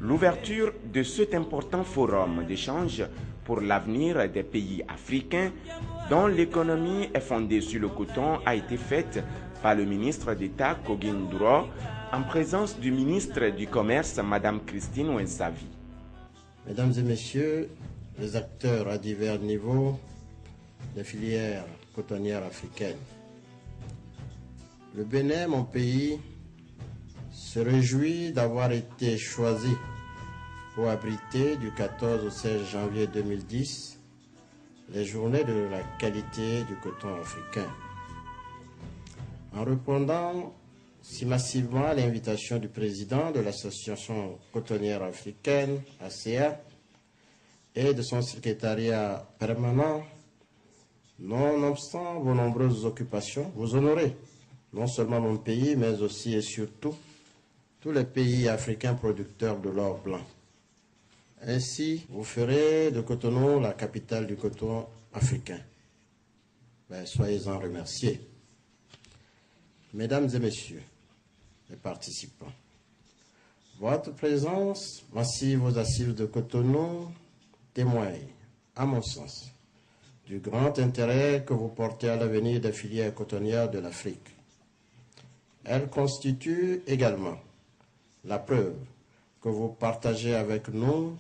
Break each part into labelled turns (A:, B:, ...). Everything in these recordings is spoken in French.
A: L'ouverture de cet important forum d'échange pour l'avenir des pays africains dont l'économie est fondée sur le coton a été faite par le ministre d'État Kogin Duro en présence du ministre du Commerce Mme Christine Wensavi.
B: Mesdames et messieurs, les acteurs à divers niveaux des filières cotonnières africaines, le Bénin, mon pays, se réjouit d'avoir été choisi pour abriter du 14 au 16 janvier 2010 les journées de la qualité du coton africain. En répondant si massivement à l'invitation du président de l'Association cotonnière africaine, ACA, et de son secrétariat permanent, nonobstant vos nombreuses occupations, vous honorez non seulement mon pays, mais aussi et surtout tous les pays africains producteurs de l'or blanc. Ainsi, vous ferez de Cotonou la capitale du coton africain. Soyez-en remerciés. Mesdames et messieurs les participants, votre présence massive aux assises de Cotonou témoigne, à mon sens, du grand intérêt que vous portez à l'avenir des filières cotonnières de l'Afrique. Elle constitue également la preuve que vous partagez avec nous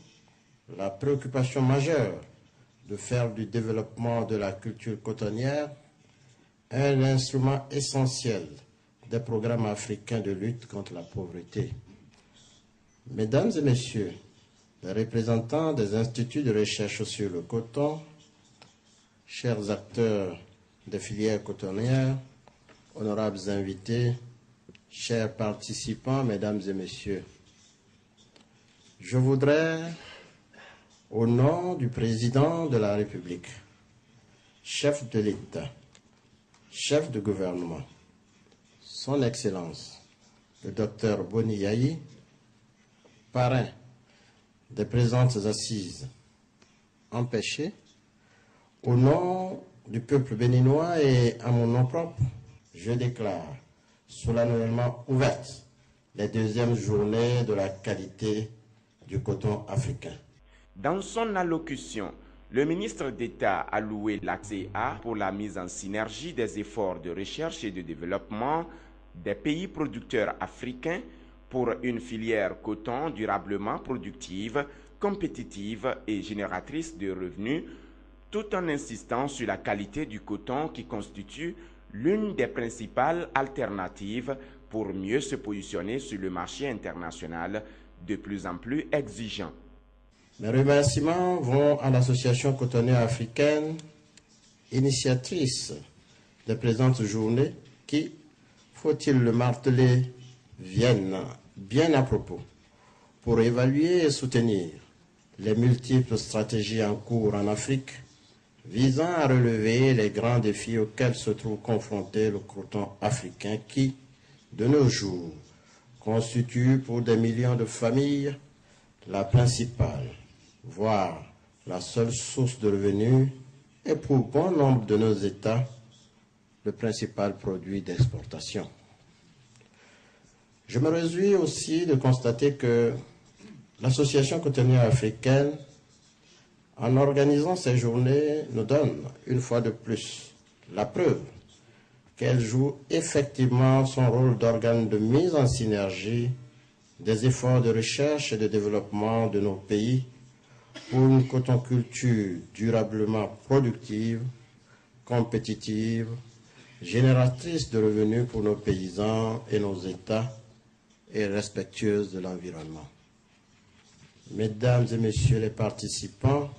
B: la préoccupation majeure de faire du développement de la culture cotonnière un instrument essentiel des programmes africains de lutte contre la pauvreté. Mesdames et messieurs, les représentants des instituts de recherche sur le coton, chers acteurs des filières cotonnières, honorables invités, chers participants, mesdames et messieurs, je voudrais, au nom du président de la République, chef de l'État, chef de gouvernement, son Excellence, le Dr Boni Yayi, parrain des présentes assises, empêché, au nom du peuple béninois et à mon nom propre, je déclare solennellement ouverte les deuxièmes journées de la qualité du coton africain.
A: Dans son allocution, le ministre d'État a loué l'ACA pour la mise en synergie des efforts de recherche et de développement des pays producteurs africains pour une filière coton durablement productive, compétitive et génératrice de revenus, tout en insistant sur la qualité du coton qui constitue l'une des principales alternatives pour mieux se positionner sur le marché international de plus en plus exigeant.
B: Mes remerciements vont à l'Association cotonnière africaine, initiatrice des présentes journées, qui, faut-il le marteler, viennent bien à propos pour évaluer et soutenir les multiples stratégies en cours en Afrique visant à relever les grands défis auxquels se trouve confronté le coton africain qui, de nos jours, constitue pour des millions de familles la principale, voire la seule source de revenus et pour bon nombre de nos États, le principal produit d'exportation. Je me réjouis aussi de constater que l'Association cotonnière africaine, en organisant ces journées, nous donne, une fois de plus, la preuve qu'elle joue effectivement son rôle d'organe de mise en synergie des efforts de recherche et de développement de nos pays pour une cotonculture durablement productive, compétitive, génératrice de revenus pour nos paysans et nos États et respectueuse de l'environnement. Mesdames et messieurs les participants,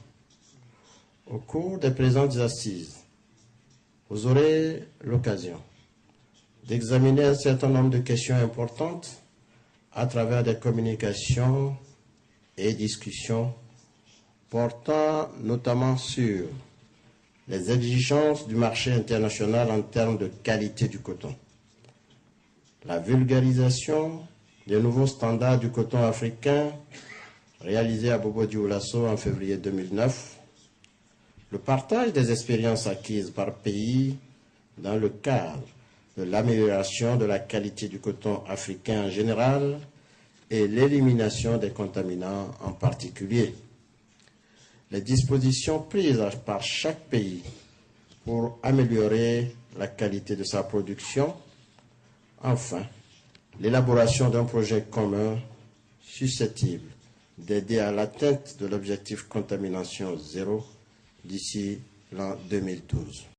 B: au cours des présentes assises, vous aurez l'occasion d'examiner un certain nombre de questions importantes à travers des communications et discussions portant notamment sur les exigences du marché international en termes de qualité du coton, la vulgarisation des nouveaux standards du coton africain réalisés à Bobo-Dioulasso en février 2009, le partage des expériences acquises par pays dans le cadre de l'amélioration de la qualité du coton africain en général et l'élimination des contaminants en particulier. Les dispositions prises par chaque pays pour améliorer la qualité de sa production. Enfin, l'élaboration d'un projet commun susceptible d'aider à l'atteinte de l'objectif contamination zéro d'ici l'an 2012.